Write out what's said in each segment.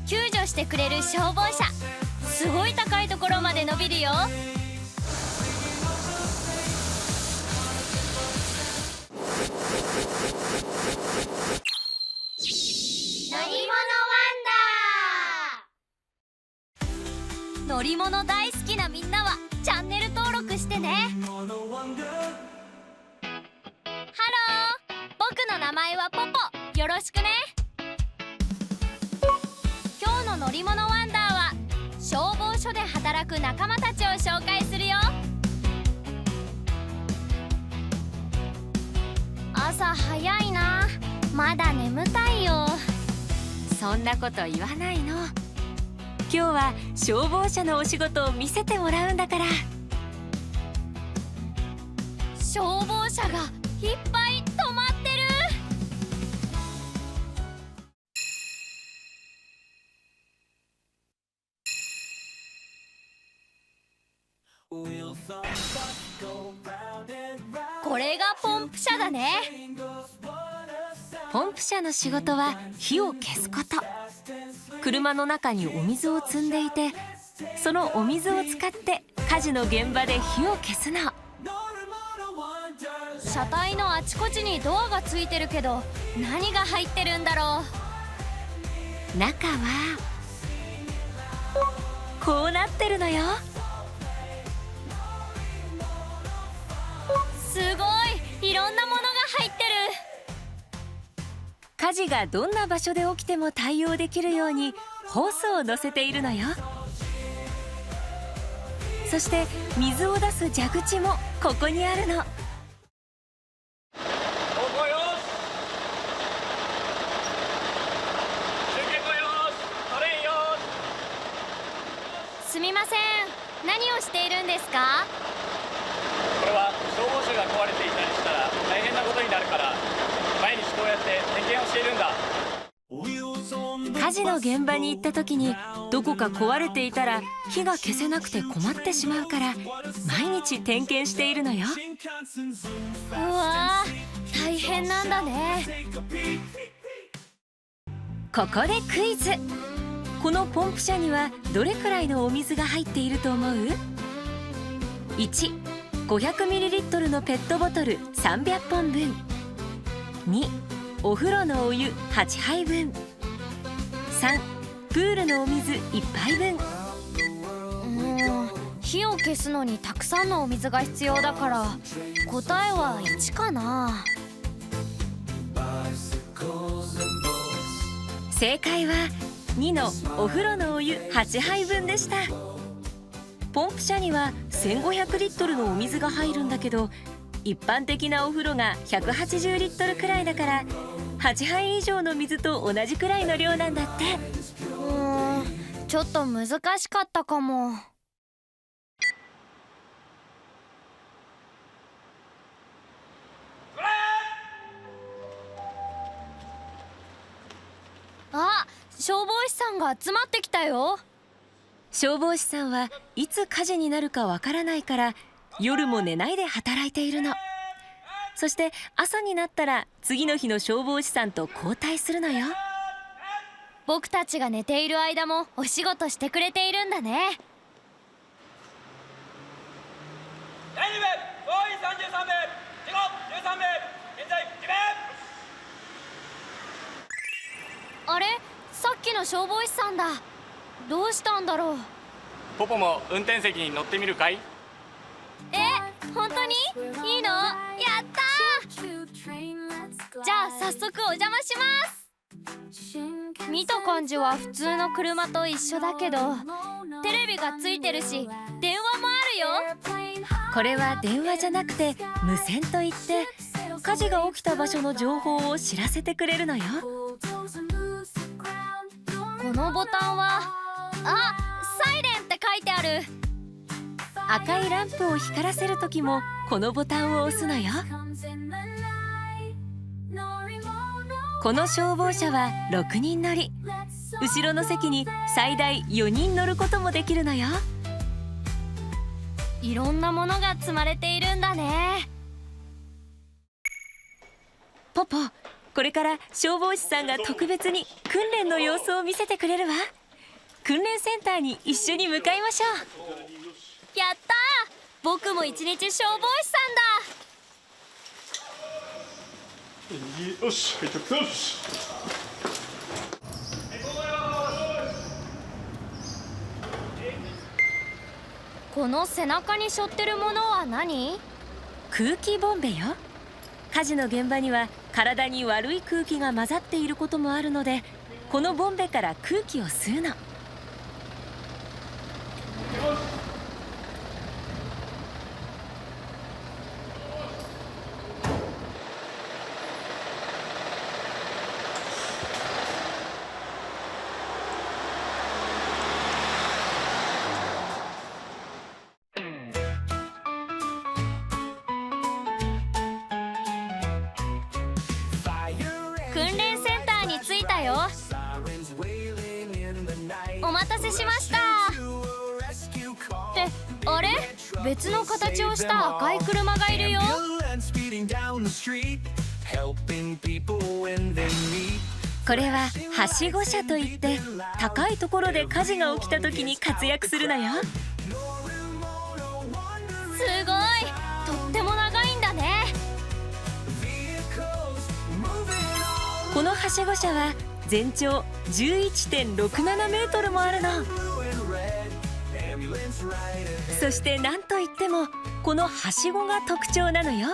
救助してくれる消防車。すごい高いところまで伸びるよ。乗り物大好きなみんなはチャンネル登録してね。ハロー、僕の名前はポポ。よろしくね。今日の乗り物ワンダーは消防署で働く仲間たちを紹介するよ。朝早いな。まだ眠たいよ。そんなこと言わないの。今日は消防車のお仕事を見せてもらうんだから。消防車がいっぱい止まってる。これがポンプ車だね。ポンプ車の仕事は火を消すこと。車の中にお水を積んでいて、そのお水を使って火事の現場で火を消すの。車体のあちこちにドアがついてるけど、何が入ってるんだろう。中はこうなってるのよ。すごい、いろんなものが入ってる。火事がどんな場所で起きても対応できるようにホースを乗せているのよ。そして水を出す蛇口もここにあるの。すみません、何をしているんですか？これは消防車が壊れていたりしたら大変なことになるから、毎日こうやって点検をしているんだ。火事の現場に行った時にどこか壊れていたら火が消せなくて困ってしまうから、毎日点検しているのよ。うわー、大変なんだね。ここでクイズ。このポンプ車にはどれくらいのお水が入っていると思う？ 1、500ml のペットボトル300本分。2、お風呂のお湯8杯分。3、プールのお水1杯分。火を消すのにたくさんのお水が必要だから、答えは1かな。正解は2のお風呂のお湯8杯分でした。ポンプ車には1500リットルのお水が入るんだけど、一般的なお風呂が180リットルくらいだから、8杯以上の水と同じくらいの量なんだって。ちょっと難しかったかも。あ、消防士さんが集まってきたよ。消防士さんはいつ火事になるかわからないから、夜も寝ないで働いているの。そして朝になったら次の日の消防士さんと交代するのよ。僕たちが寝ている間もお仕事してくれているんだね。第2名、総員33名、事後13名、現在2名。あれ、さっきの消防士さんだ。どうしたんだろう。ポポも運転席に乗ってみるかい？本当にいいの？やったー！じゃあ早速お邪魔します。見た感じは普通の車と一緒だけど、テレビがついてるし電話もあるよ。これは電話じゃなくて無線といって、火事が起きた場所の情報を知らせてくれるのよ。このボタンは、サイレンって書いてある。赤いランプを光らせる時もこのボタンを押すのよ。この消防車は6人乗り。後ろの席に最大4人乗ることもできるのよ。いろんなものが積まれているんだね。ポポ、これから消防士さんが特別に訓練の様子を見せてくれるわ。訓練センターに一緒に向かいましょう。やったー、僕も一日消防士さんだ。よし、はい、よし。この背中に背負ってるものは何？空気ボンベよ。火事の現場には体に悪い空気が混ざっていることもあるので、このボンベから空気を吸うの。訓練センターに着いたよ。お待たせしました。ってあれ、別の形をした赤い車がいるよ。これははしご車といって、高いところで火事が起きた時に活躍するのよ。すごい、とっても長いんだね。このはしご車は全長 11.67 メートルもあるの。そして何といってもこのはしごが特徴なのよ。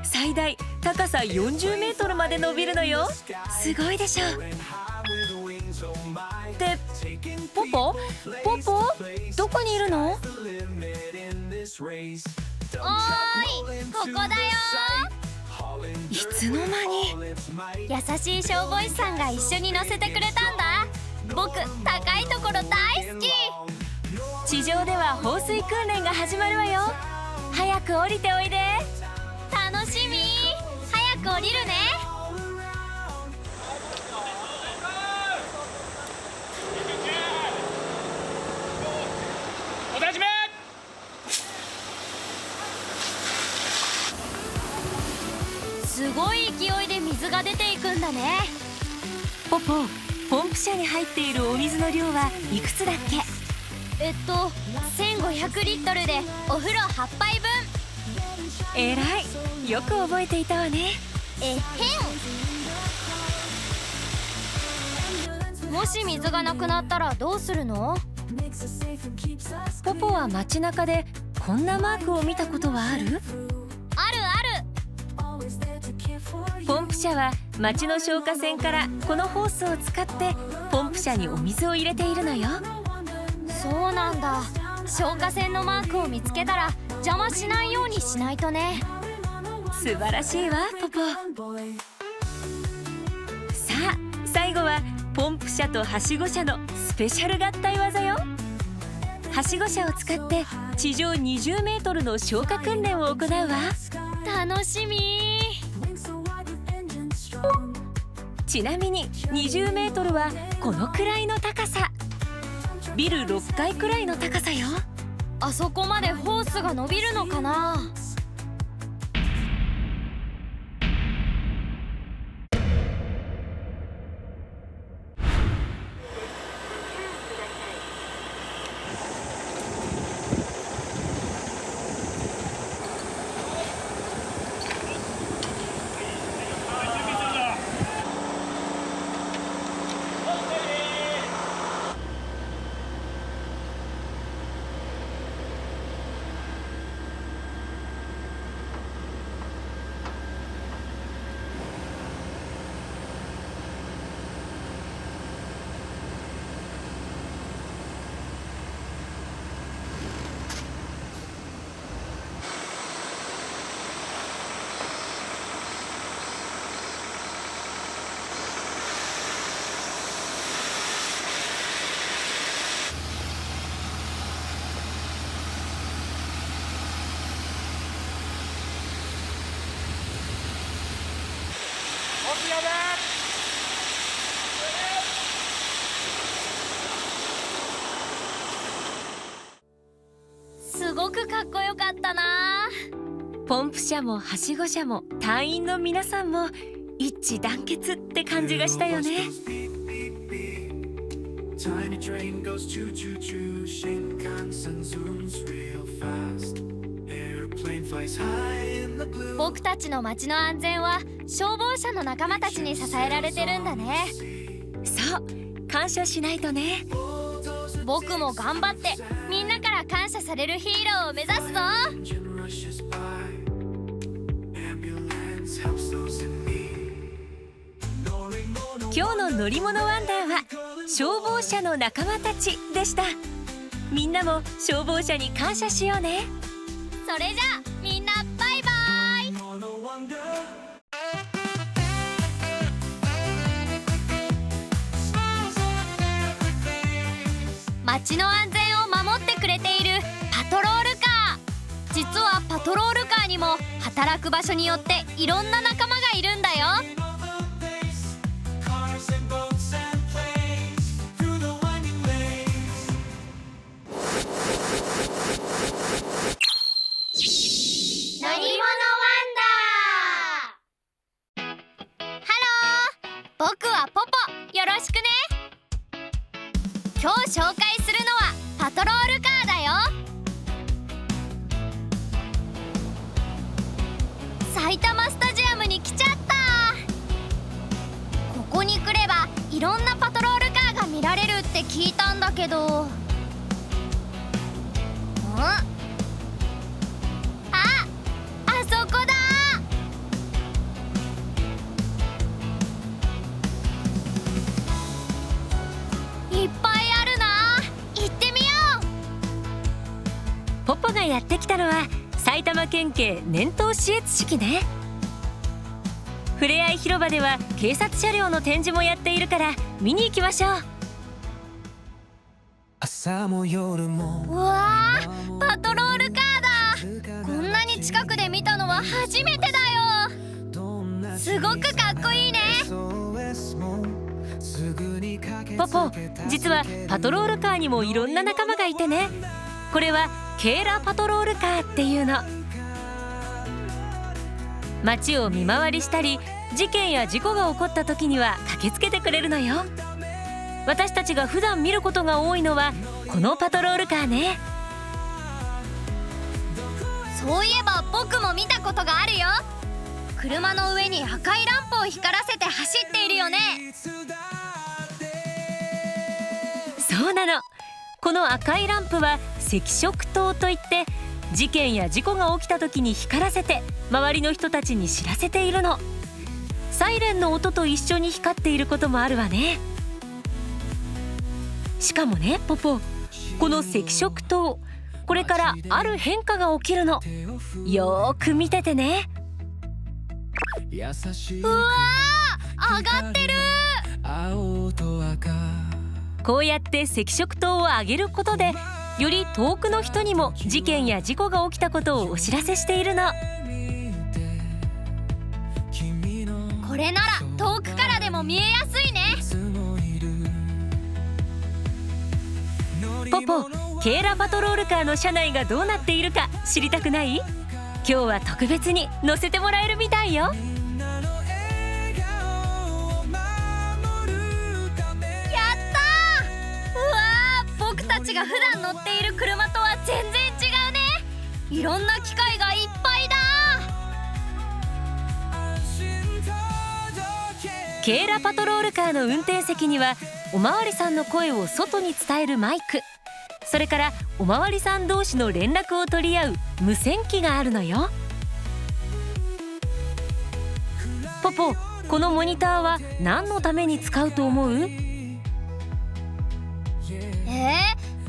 最大高さ40メートルまで伸びるのよ。すごいでしょ。ってポポどこにいるの？おーい、ここだよ。いつの間に。優しい消防士さんが一緒に乗せてくれたんだ。僕、高いところ大好き。地上では放水訓練が始まるわよ。早く降りておいで。楽しみ。早く降りるね。お楽しみ。すごい勢いで水が出ていくんだね。ポポ車に入っているお水の量はいくつだっけ？1500リットルでお風呂8杯分。えらい、よく覚えていたわね。えっへん。もし水がなくなったらどうするの？ポポは街中でこんなマークを見たことはある？あるある。ポンプ車は街の消火栓からこのホースを使ってポンプ車にお水を入れているのよ。そうなんだ。消火栓のマークを見つけたら邪魔しないようにしないとね。素晴らしいわポポ。さあ最後はポンプ車とはしご車のスペシャル合体技よ。はしご車を使って地上20メートルの消火訓練を行うわ。楽しみ。ちなみに20メートルはこのくらいの高さ。ビル6階くらいの高さよ。あそこまでホースが伸びるのかな？すごくかっこよかったな。ポンプ車もはしご車も隊員の皆さんも一致団結って感じがしたよね。Tiny train goes choo choo choo. Shinkansen zooms real fast. Airplane flies high in the blue. 僕たちの街の安全は消防車の仲間たちに支えられてるんだね。そう感謝しないとね。僕も頑張ってみんなから感謝されるヒーローを目指すぞ。 Engine rushes by. Ambulance helps those in need. 今日の乗り物ワンダーは消防車の仲間たちでした。みんなも消防車に感謝しようね。それじゃあみんなバイバイ。街の安全を守ってくれているパトロールカー。実はパトロールカーにも働く場所によっていろんな仲間がいるんだよ。乗り物ワンダー。ハロー、僕はポポ。よろしくね。今日紹介するのはパトロールカーだよ。埼玉スタジアムに来ちゃった。ここに来ればいろんなパトロールカーが見られるって聞いたんだけど。あそこだ。いっぱいあるな。行ってみよう。ポポがやってきたのは埼玉県警年頭視閲式ね。ふれあい広場では警察車両の展示もやっているから見に行きましょう。朝も夜もうわー、パトロールカーだ。こんなに近くで見たのは初めてだよ。すごくかっこいいね。ポポ、実はパトロールカーにもいろんな仲間がいてね。これはケーラパトロールカーっていうの。街を見回りしたり事件や事故が起こった時には駆けつけてくれるのよ。私たちが普段見ることが多いのはこのパトロールカーね。そういえば僕も見たことがあるよ。車の上に赤いランプを光らせて走っているよね。そうなの。この赤いランプは赤色灯といって事件や事故が起きた時に光らせて周りの人たちに知らせているの。サイレンの音と一緒に光っていることもあるわね。しかもねポポ、この赤色灯、これからある変化が起きるの。よーく見ててね。うわー、上がってる。こうやって赤色灯を上げることでより遠くの人にも事件や事故が起きたことをお知らせしているの。これなら遠くからでも見えやすいね。ポポ、ケーラパトロールカーの車内がどうなっているか知りたくない？今日は特別に乗せてもらえるみたいよ。やったー。うわー、僕たちが普段乗っている車とは全然違うね。いろんな機械がいっぱいだ。ケーラパトロールカーの運転席にはおまわりさんの声を外に伝えるマイク、それからおまわりさん同士の連絡を取り合う無線機があるのよ。ポポ、このモニターは何のために使うと思う？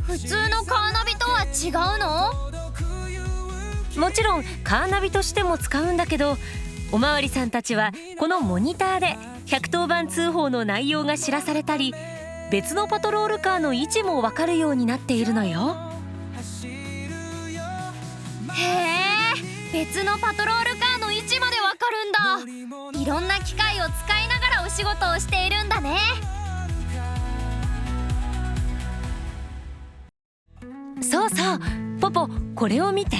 普通のカーナビとは違うの？もちろんカーナビとしても使うんだけど、おまわりさんたちはこのモニターで110番通報の内容が知らされたり、別のパトロールカーの位置も分かるようになっているのよ。別のパトロールカーの位置までわかるんだ。いろんな機械を使いながらお仕事をしているんだね。そうそう、ポポ、これを見て。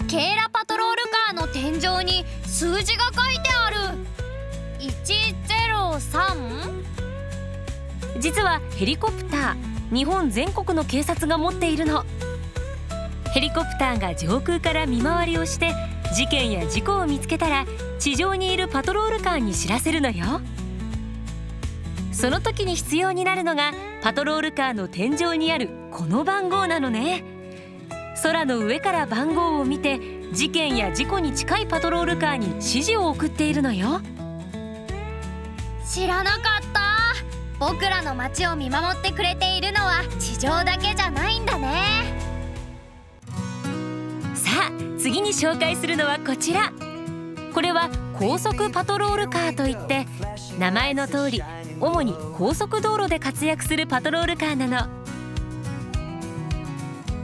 ケーラパトロールカーの天井に数字が書いてある。103？実はヘリコプター、日本全国の警察が持っているの。ヘリコプターが上空から見回りをして事件や事故を見つけたら地上にいるパトロールカーに知らせるのよ。その時に必要になるのがパトロールカーの天井にあるこの番号なのね。空の上から番号を見て事件や事故に近いパトロールカーに指示を送っているのよ。知らなかった。僕らの街を見守ってくれているのは地上だけじゃないんだね。さあ次に紹介するのはこちら。これは高速パトロールカーといって、名前の通り主に高速道路で活躍するパトロールカーなの。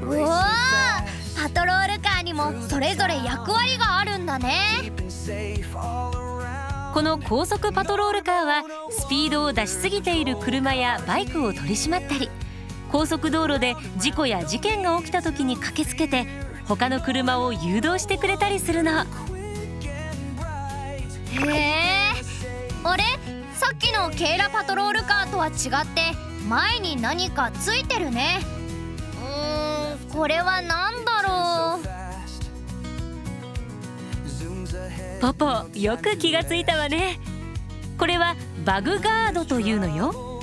おお、パトロールカーにもそれぞれ役割があるんだね。この高速パトロールカーはスピードを出しすぎている車やバイクを取り締まったり、高速道路で事故や事件が起きた時に駆けつけて他の車を誘導してくれたりするの。へえ、あれ、さっきのケイラパトロールカーとは違って前に何かついてるね。これは何だろう。ポポ、よく気がついたわね。これはバグガードというのよ。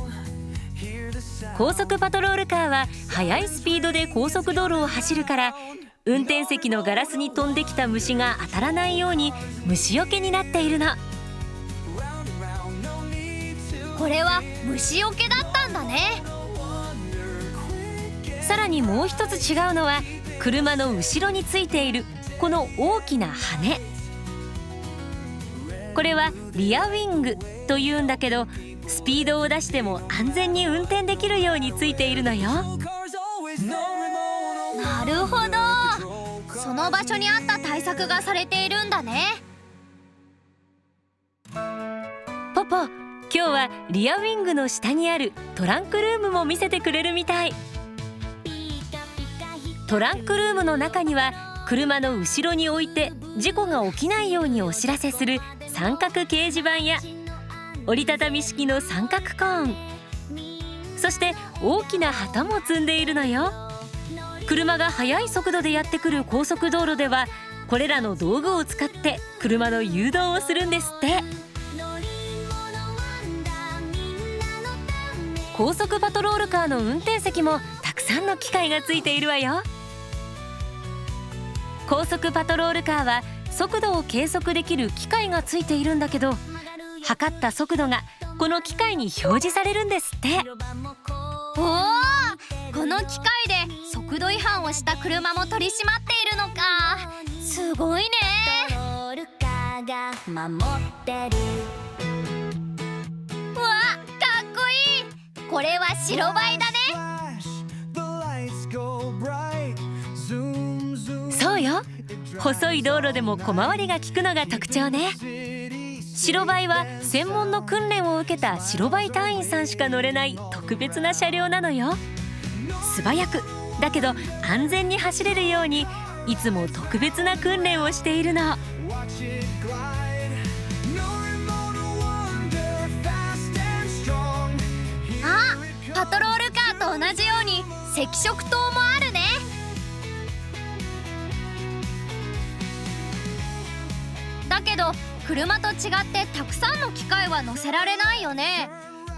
高速パトロールカーは速いスピードで高速道路を走るから、運転席のガラスに飛んできた虫が当たらないように虫よけになっているの。これは虫よけだったんだね。さらにもう一つ違うのは車の後ろについているこの大きな羽。これはリアウィングというんだけど、スピードを出しても安全に運転できるようについているのよ。なるほど、その場所に合った対策がされているんだね。ポポ、今日はリアウィングの下にあるトランクルームも見せてくれるみたい。トランクルームの中には車の後ろに置いて事故が起きないようにお知らせする三角掲示板や折りたたみ式の三角コーン、そして大きな旗も積んでいるのよ。車が速い速度でやってくる高速道路ではこれらの道具を使って車の誘導をするんですって。高速パトロールカーの運転席もたくさんの機械がついているわよ。高速パトロールカーは速度を計測できる機械がついているんだけど、測った速度がこの機械に表示されるんですって。おお、この機械で速度違反をした車も取り締まっているのか。すごいね。うわ、かっこいい。これは白バイだね。そうよ、細い道路でも小回りが利くのが特徴ね。白バイは専門の訓練を受けた白バイ隊員さんしか乗れない特別な車両なのよ。素早くだけど安全に走れるようにいつも特別な訓練をしているの。あ、パトロールカーと同じように赤色灯もあるね。だけど車と違ってたくさんの機械は乗せられないよね。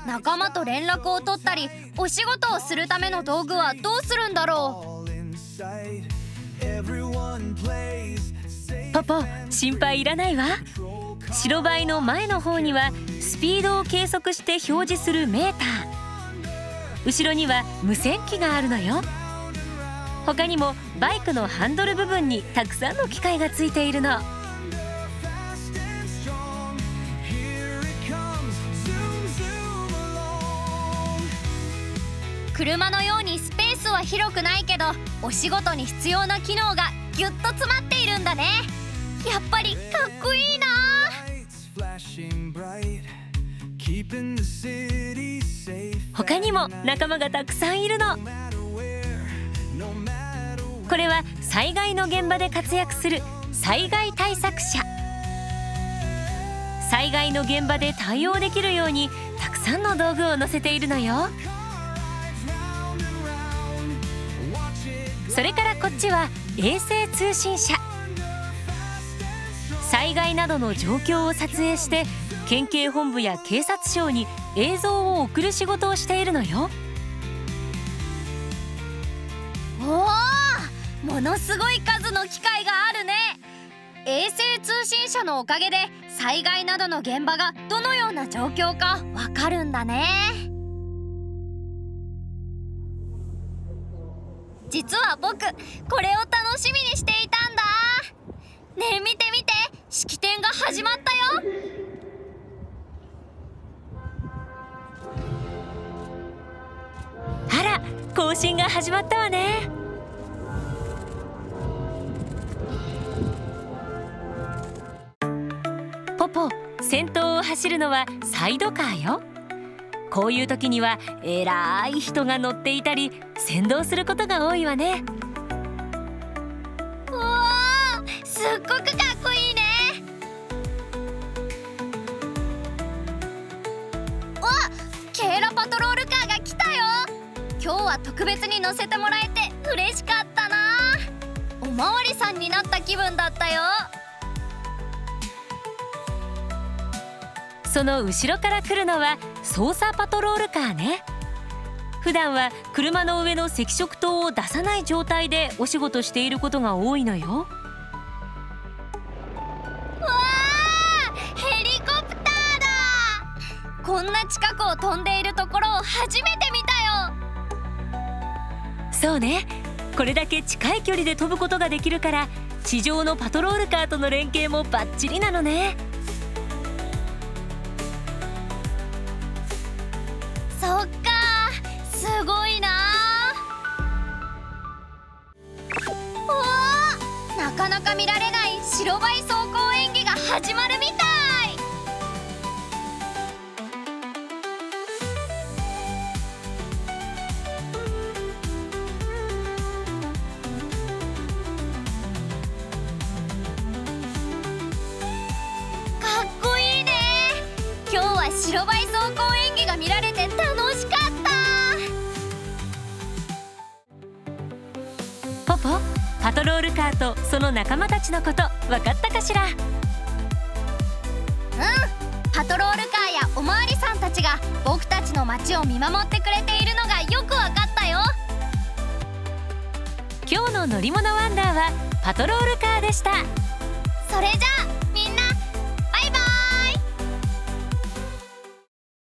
仲間と連絡を取ったりお仕事をするための道具はどうするんだろう。ポポ、心配いらないわ。白バイの前の方にはスピードを計測して表示するメーター、後ろには無線機があるのよ。他にもバイクのハンドル部分にたくさんの機械がついているの。車のようにスペースは広くないけどお仕事に必要な機能がギュッと詰まっているんだね。やっぱりかっこいいな。他にも仲間がたくさんいるの。これは災害の現場で活躍する災害対策車。災害の現場で対応できるようにたくささんの道具を載せているのよ。それからこっちは衛星通信車。災害などの状況を撮影して県警本部や警察庁に映像を送る仕事をしているのよ。おお、ものすごい数の機械があるね。衛星通信車のおかげで災害などの現場がどのような状況かわかるんだね。実は僕これを楽しみにしていたんだ。ねえ見て見て、式典が始まったよ。あら、行進が始まったわね。ポポ、先頭を走るのはサイドカーよ。こういう時には偉い人が乗っていたり先導することが多いわね。うわー、すっごくかっこいいね。わ、ケーラパトロールカーが来たよ。今日は特別に乗せてもらえて嬉しかったな。おまわりさんになった気分だったよ。その後ろから来るのは捜査パトロールカーね。普段は車の上の赤色灯を出さない状態でお仕事していることが多いのよ。わー、ヘリコプターだ。こんな近くを飛んでいるところを初めて見たよ。そうね、これだけ近い距離で飛ぶことができるから地上のパトロールカーとの連携もバッチリなのね。そっか、すごいな。おー、なかなか見られない白バイ走行演技が始まるみたい。かっこいいね。今日は白バイ走行演技が見られて楽しかった。ポポ、パトロールカーとその仲間たちのこと分かったかしら？うん、パトロールカーやおまわりさんたちが僕たちの街を見守ってくれているのがよく分かったよ。今日の乗り物ワンダーはパトロールカーでした。